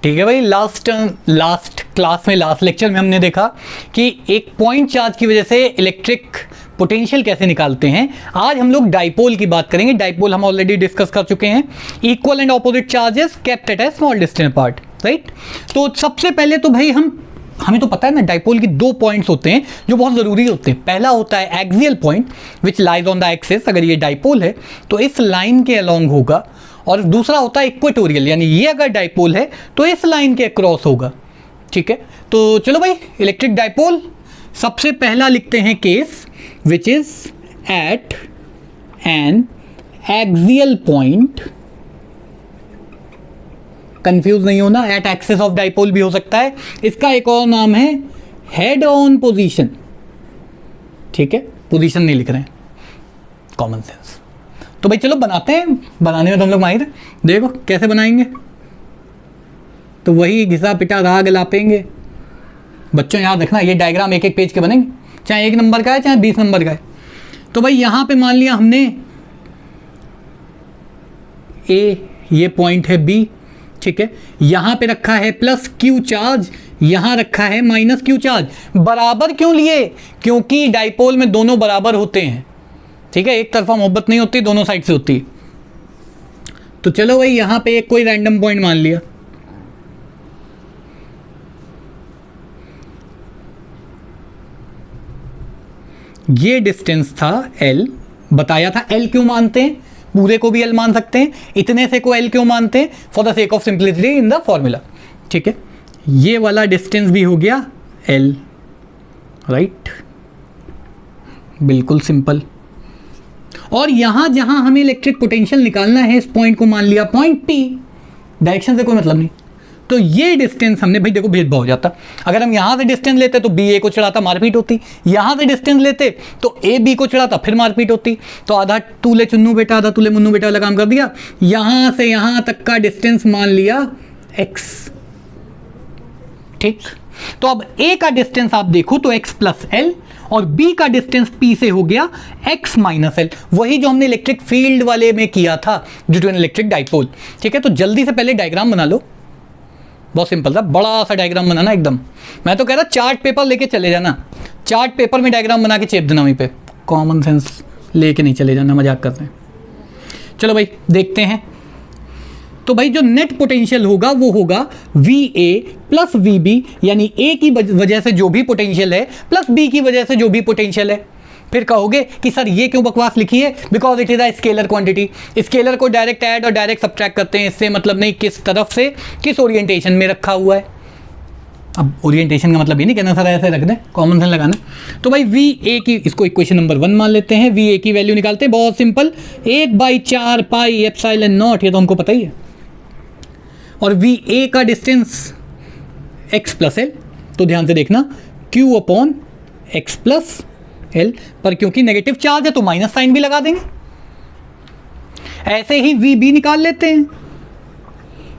ठीक है भाई, लास्ट क्लास में, लास्ट लेक्चर में हमने देखा कि एक पॉइंट चार्ज की वजह से इलेक्ट्रिक पोटेंशियल कैसे निकालते हैं। आज हम लोग डाइपोल की बात करेंगे। डाइपोल हम ऑलरेडी डिस्कस कर चुके हैं। Equal and opposite charges kept at A small distance apart, right. तो सबसे पहले तो भाई हमें तो पता है ना, डाइपोल की दो पॉइंट्स होते हैं जो बहुत ज़रूरी होते हैं। पहला होता है axial point which lies on the axis, अगर ये डाइपोल है तो इस लाइन के अलोंग होगा, और दूसरा होता है इक्वेटोरियल, यानी ये अगर डाइपोल है तो इस लाइन के क्रॉस होगा, ठीक है। तो चलो भाई, इलेक्ट्रिक डाइपोल सबसे पहला लिखते हैं case which is at an axial point, confuse नहीं होना, एट एक्सिस ऑफ डाइपोल भी हो सकता है। इसका एक और नाम है हेड ऑन पोजीशन, ठीक है, पोजीशन नहीं लिख रहे हैं, कॉमन सेंस। तो भाई चलो बनाते हैं, बनाने में तो हम लोग माहिर हैं। देखो कैसे बनाएंगे, तो वही घिसा पिटा राग लापेंगे। बच्चों याद रखना, ये डायग्राम एक एक पेज के बनेंगे, चाहे 1 नंबर का है चाहे 20 नंबर का है। तो भाई यहाँ पे मान लिया हमने ए, ये पॉइंट है बी, ठीक है। यहाँ पे रखा है प्लस क्यू चार्ज, यहाँ रखा है माइनस क्यू चार्ज। बराबर क्यों लिए? क्योंकि डाइपोल में दोनों बराबर होते हैं, ठीक है, एक तरफा मोहब्बत नहीं होती, दोनों साइड से होती है। तो चलो भाई यहाँ पे एक कोई रैंडम पॉइंट मान लिया, ये डिस्टेंस था L, बताया था L क्यों मानते हैं, पूरे को भी L मान सकते हैं, इतने से को L क्यों मानते हैं, for the sake of simplicity in the formula, ठीक है। ये वाला डिस्टेंस भी हो गया L, राइट, बिल्कुल सिंपल। और यहां जहां हमें इलेक्ट्रिक पोटेंशियल निकालना है, इस पॉइंट को मान लिया पॉइंट P, डायरेक्शन से कोई मतलब नहीं। तो ये डिस्टेंस हमने, भाई देखो भेदभाव हो जाता, अगर हम यहाँ से डिस्टेंस लेते तो बी ए को चढ़ाता, मारपीट होती। यहाँ से डिस्टेंस लेते तो ए बी को चढ़ाता, फिर मारपीट होती। तो आधा तूले चुन्नू बेटा, आधा तूले मुन्नू बेटा वाला काम कर दिया। यहाँ से यहाँ तक का डिस्टेंस मान लिया x, ठीक। तो अब a का डिस्टेंस आप देखो तो x प्लस एल, और b का डिस्टेंस p से हो गया x माइनस एल, वही जो हमने इलेक्ट्रिक फील्ड वाले में किया था due to an electric dipole, ठीक है। तो जल्दी से पहले डायग्राम बना लो, बहुत सिंपल था, बड़ा सा डायग्राम बनाना एकदम। मैं तो कह रहा चार्ट पेपर लेके चले जाना, चार्ट पेपर में डायग्राम बना के चेप देना वहीं पे, कॉमन सेंस लेके नहीं चले जाना, मजाक करते हैं। चलो भाई देखते हैं। तो भाई जो नेट पोटेंशियल होगा वो होगा VA प्लस VB, यानी A की वजह से जो भी पोटेंशियल है प्लस B की वजह से जो भी पोटेंशियल है। फिर कहोगे कि सर ये क्यों बकवास लिखी है, because it is a scalar quantity. Scalar को डायरेक्ट ऐड और डायरेक्ट सब्ट्रैक्ट करते हैं, इससे मतलब नहीं किस तरफ से किस ओरिएंटेशन में रखा हुआ है। अब ओरिएंटेशन का मतलब ये नहीं कहना सर ऐसे रख दें, कॉमन सेंस लगाना। तो भाई VA की, इसको इक्वेशन नंबर 1 मान लेते हैं। VA की वैल्यू निकालते हैं, बहुत सिंपल, 1/4 पाई एप्सिलॉन नॉट, ये तो हमको पता ही है। और VA का डिस्टेंस x प्लस एल, तो ध्यान से देखना Q upon x plus L, पर क्योंकि नेगेटिव चार्ज है तो माइनस साइन भी लगा देंगे। ऐसे ही VB निकाल लेते हैं,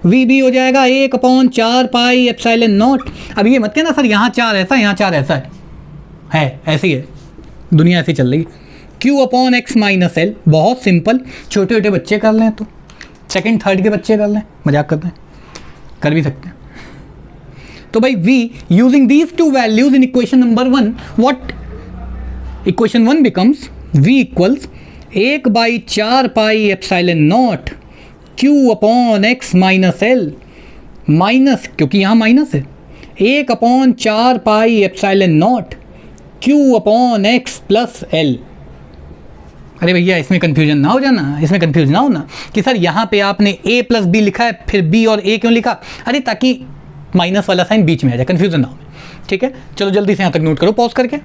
VB हो जाएगा 1/4 पाई एप्सिलॉन नॉट। अब ये मत कहना सर यहाँ 4 ऐसा, यहाँ 4 ऐसा है ऐसी है, दुनिया ऐसी चल रही। Q upon x minus L, बहुत सिंपल, छोटे छोटे बच्चे कर लें तो, सेकेंड थर्ड के बच्चे कर लें, मजाक करते हैं, कर भी सकते हैं। तो भाई V using these two values in equation number 1, what equation 1 becomes V equals 1/4 pi epsilon naught Q upon x minus L, minus क्योंकि यहाँ माइनस है, 1/4 pi epsilon naught Q upon x plus L. अरे भैया इसमें confusion ना हो जाना, इसमें कन्फ्यूज ना होना कि सर यहाँ पे आपने A प्लस बी लिखा है, फिर B और A क्यों लिखा। अरे ताकि माइनस वाला साइन बीच में आ जाए, कन्फ्यूजन ना हो, ठीक है। चलो जल्दी से यहाँ तक नोट करो पॉज करके।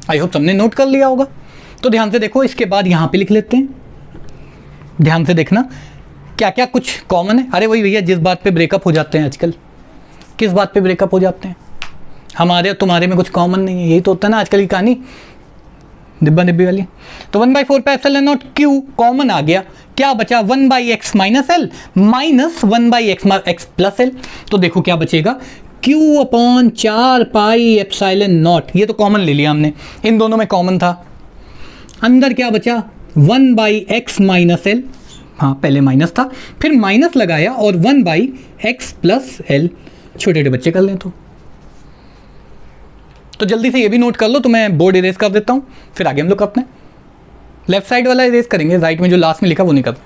आई होप सबने नोट कर लिया होगा। तो ध्यान से देखो, इसके बाद यहाँ पे लिख लेते हैं, ध्यान से देखना क्या क्या कुछ कॉमन है। अरे वही भैया जिस बात पे ब्रेकअप हो जाते हैं आजकल, किस बात पे ब्रेकअप हो जाते हैं, हमारे और तुम्हारे में कुछ कॉमन नहीं है, यही तो होता है ना आजकल की कहानी, डिब्बा डिब्बी वाली। तो 1/4 pi epsilon naught Q common आ गया, क्या बचा 1/x minus L minus 1/x plus L. तो देखो क्या बचेगा, Q upon 4 pi epsilon naught, ये तो कॉमन ले लिया हमने, इन दोनों में कॉमन था। अंदर क्या बचा 1/x माइनस एल, हाँ पहले माइनस था, फिर माइनस लगाया और 1/x प्लस एल। छोटे छोटे बच्चे कर लें तो जल्दी से ये भी नोट कर लो, तो मैं बोर्ड इरेज कर देता हूँ, फिर आगे हम लोग अपने लेफ्ट साइड वाला इरेज करेंगे, राइट में जो लास्ट में लिखा वो नहीं करते।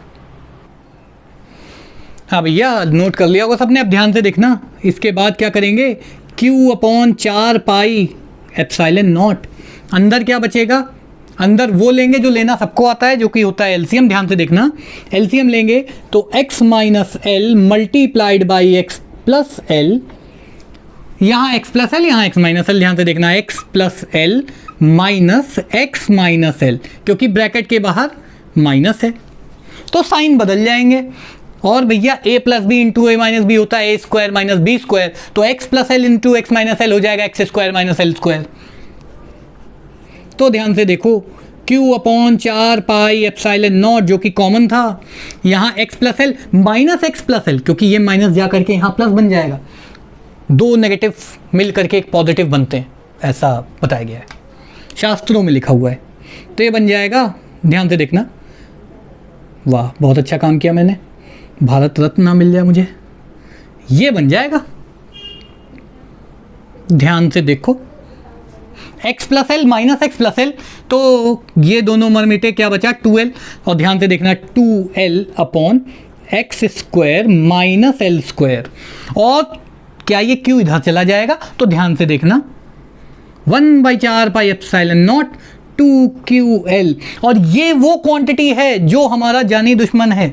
हाँ भैया नोट कर लिया होगा सबने, अब ध्यान से देखना। इसके बाद क्या करेंगे, Q/4πε0। अंदर क्या बचेगा, अंदर वो लेंगे जो लेना सबको आता है, जो कि होता है एलसीएम। ध्यान से देखना, एलसीएम लेंगे तो x minus L multiplied by x plus L. यहाँ x प्लस एल, यहाँ x माइनस एल। ध्यान से देखना, x plus L minus x minus L, क्योंकि ब्रैकेट के बाहर माइनस है तो साइन बदल जाएंगे। और भैया a plus b into a minus b होता है a square minus b square, तो x plus l into x minus l हो जाएगा x square minus L square. तो ध्यान से देखो, Q/4πε0 जो कि कॉमन था, यहाँ x plus L minus x plus L, क्योंकि ये माइनस जा करके यहाँ प्लस बन जाएगा, दो नेगेटिव मिल करके एक पॉजिटिव बनते हैं, ऐसा बताया गया है, शास्त्रों में लिखा हुआ है। तो ये बन जाएगा, ध्यान से देखना। वाह बहुत अच्छा काम किया मैंने, भारत रत्न ना मिल जाए मुझे। ये बन जाएगा, ध्यान से देखो, x plus L minus x plus L, तो ये दोनों मर मिटे, क्या बचा 2l। और ध्यान से देखना 2l upon x square minus L square. और क्या ये q इधर चला जाएगा, तो ध्यान से देखना 1/4πε0 2ql। और ये वो क्वांटिटी है जो हमारा जानी दुश्मन है,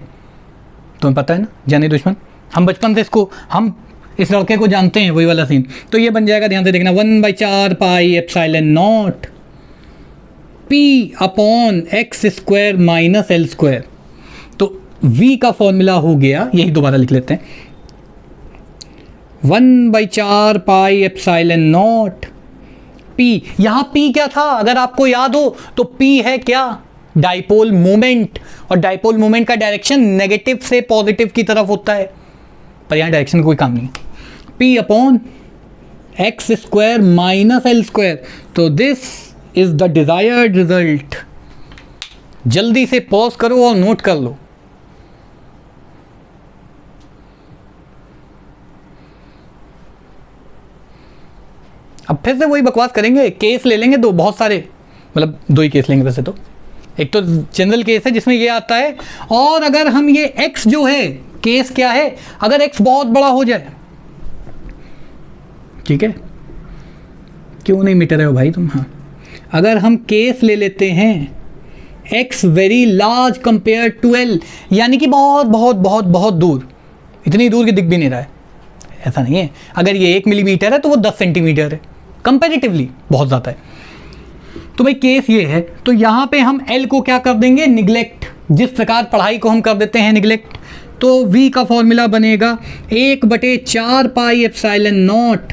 तुम्हें पता है ना जानी दुश्मन, हम बचपन से इसको, हम इस लड़के को जानते हैं, वही वाला सीन। तो ये बन जाएगा, ध्यान से देखना 1/4πε0 p upon x square minus L square. तो v का फॉर्मूला हो गया, यही दोबारा लिख लेते हैं, 1/4πε0 p। यहाँ p क्या था अगर आपको याद हो, तो p है क्या, डाइपोल मोमेंट। और डाइपोल मोमेंट का डायरेक्शन नेगेटिव से पॉजिटिव की तरफ होता है, पर यहाँ डायरेक्शन कोई काम नहीं। p upon x square minus L square. तो this is the desired result. जल्दी से पॉज करो और नोट कर लो। अब फिर से वही बकवास करेंगे, केस ले लेंगे दो, बहुत सारे, मतलब दो ही केस लेंगे वैसे तो। एक तो जनरल केस है जिसमें ये आता है, और अगर हम ये x जो है, केस क्या है, अगर x बहुत बड़ा हो जाए, ठीक है, क्यों नहीं मिट रहे हो भाई तुम। हाँ, अगर हम केस ले लेते हैं x very large compare to l, यानी कि बहुत बहुत बहुत बहुत दूर, इतनी दूर कि दिख भी नहीं रहा है, ऐसा नहीं है। अगर ये 1 मिलीमीटर है तो वो 10 सेंटीमीटर है, कंपैरेटिवली बहुत ज़्यादा है। तो भाई केस ये है, तो यहाँ पे हम l को क्या कर देंगे, निगलेक्ट। जिस प्रकार पढ़ाई को हम कर देते हैं निगलेक्ट, तो v का फॉर्मूला बनेगा 1/4πε0,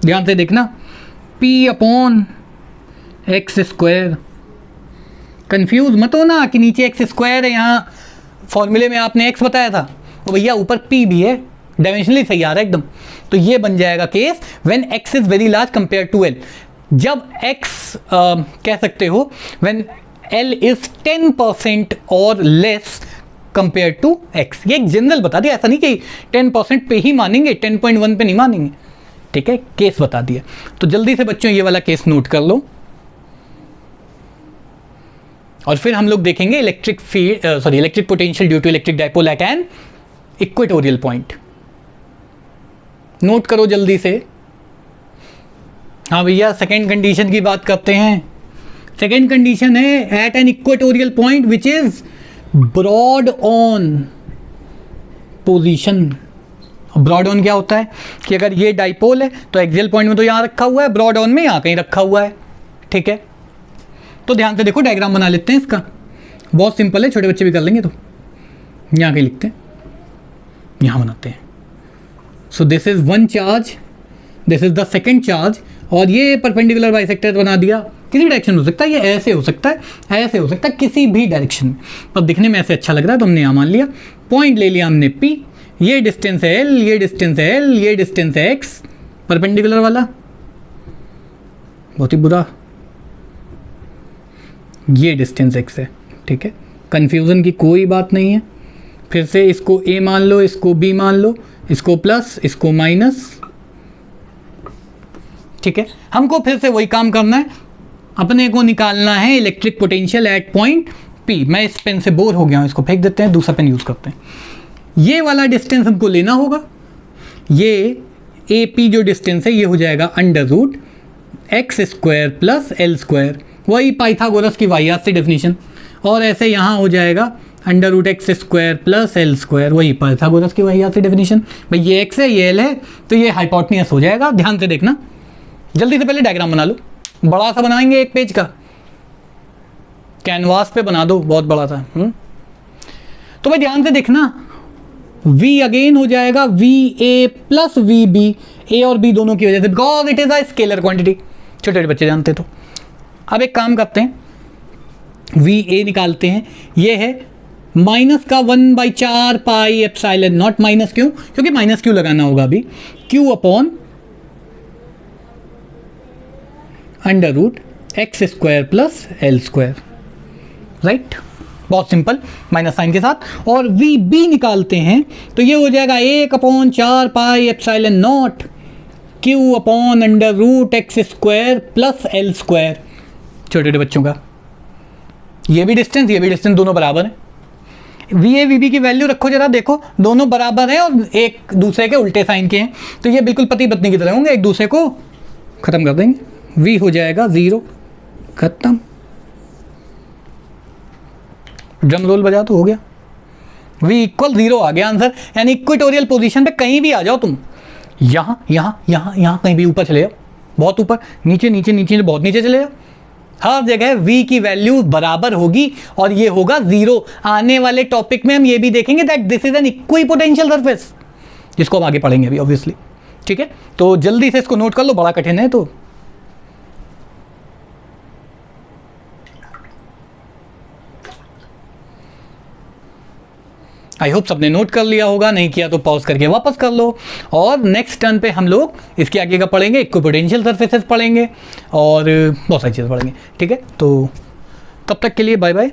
ध्यान से देखना, p upon x square. Confuse मत हो ना कि नीचे एक्स स्क्वायर है, यहाँ फॉर्मूले में आपने x बताया था, तो भैया ऊपर p भी है, डायमेंशनली सही आ रहा है एकदम। तो ये बन जाएगा case when x is very large compare to l। जब x कह सकते हो व्हेन l इज 10% और लेस कंपेयर टू x। ये एक जनरल बता दिया, ऐसा नहीं कि 10% पे ही मानेंगे, 10.1 पे नहीं मानेंगे, ठीक है, केस बता दिया। तो जल्दी से बच्चों ये वाला केस नोट कर लो, और फिर हम लोग देखेंगे electric field, electric potential due to electric dipole at an equatorial point. Note करो जल्दी से। हाँ भैया, सेकेंड कंडीशन की बात करते हैं। सेकेंड कंडीशन है at an equatorial point which is broad on position. Broad on क्या होता है कि अगर ये डाइपोल है तो एक्सियल पॉइंट में तो यहाँ रखा हुआ है, ब्रॉड ऑन में यहाँ कहीं रखा हुआ है, ठीक है। तो ध्यान से देखो, डायग्राम बना लेते हैं इसका, बहुत सिंपल है, छोटे बच्चे भी कर लेंगे। तो यहाँ कहीं लिखते हैं, यहाँ बनाते हैं। So this is one charge, this is the second charge, और ये परपेंडिकुलर बाइसेक्टर बना दिया। किसी डायरेक्शन हो सकता है, ये ऐसे हो सकता है, ऐसे हो सकता है, किसी भी डायरेक्शन में, पर दिखने में ऐसे अच्छा लग रहा है तो हमने यहाँ मान लिया। पॉइंट ले लिया हमने P, ये डिस्टेंस है L, ये डिस्टेंस है L, ये डिस्टेंस है X, परपेंडिकुलर वाला, बहुत ही बुरा, ये डिस्टेंस X है, ठीक है, कन्फ्यूज़न की कोई बात नहीं है। फिर से इसको ए मान लो, इसको बी मान लो, इसको प्लस, इसको माइनस। ठीक है, हमको फिर से वही काम करना है, अपने को निकालना है electric potential at point P. मैं इस पेन से बोर हो गया हूँ, इसको फेंक देते हैं, दूसरा पेन यूज़ करते हैं। ये वाला डिस्टेंस हमको लेना होगा, ये ए पी जो डिस्टेंस है ये हो जाएगा under root x square plus l square, वही पाइथागोरस की वाहियात से डेफिनेशन। और ऐसे यहाँ हो जाएगा under root x square plus l square, वही पाइथागोरस की वाहियात से डेफिनेशन। भाई ये एक्स है, ये एल है, तो ये हाइपोटेन्यूस हो जाएगा। ध्यान से देखना, जल्दी से पहले डायग्राम बना लो, बड़ा सा बनाएंगे, 1 पेज का, कैनवास पे बना दो, बहुत बड़ा था। तो भाई ध्यान से देखना, V अगेन हो जाएगा V A plus V B, A और बी दोनों की वजह से, because it is a scalar quantity, छोटे छोटे बच्चे जानते। तो अब एक काम करते हैं, वी ए निकालते हैं, ये है माइनस का 1/4 पाई एप्सिलॉन नॉट, माइनस क्यों, क्योंकि माइनस क्यू लगाना होगा अभी, q upon under root x square plus l square, right, बहुत सिंपल, माइनस साइन के साथ। और वी बी निकालते हैं तो ये हो जाएगा 1/4 pi epsilon naught q upon under root x square plus l square, छोटे छोटे बच्चों का। ये भी डिस्टेंस दोनों बराबर हैं। वी ए वी बी की वैल्यू रखो जरा, देखो दोनों बराबर हैं और एक दूसरे के उल्टे साइन के हैं, तो ये बिल्कुल पति पत्नी की तरह होंगे, एक दूसरे को खत्म कर देंगे। v हो जाएगा 0, खत्म, ड्रम रोल बजा तो हो गया, v इक्वल 0 आ गया आंसर। यानी इक्वेटोरियल पोजीशन पे कहीं भी आ जाओ तुम, यहाँ यहाँ यहाँ यहाँ कहीं भी ऊपर चले जाओ, बहुत ऊपर, नीचे नीचे नीचे बहुत नीचे चले जाओ, हर जगह v की वैल्यू बराबर होगी और ये होगा 0। आने वाले टॉपिक में हम ये भी देखेंगे that this is an equipotential surface, जिसको हम आगे पढ़ेंगे अभी ऑब्वियसली। ठीक है, तो जल्दी से इसको नोट कर लो, बड़ा कठिन है। तो आई होप सबने नोट कर लिया होगा, नहीं किया तो पॉज करके वापस कर लो। और नेक्स्ट टर्न पे हम लोग इसके आगे का पढ़ेंगे, इक्विपोटेंशियल सरफेसेस पढ़ेंगे और बहुत सारी चीज़ें पढ़ेंगे। ठीक है, तो तब तक के लिए बाय बाय।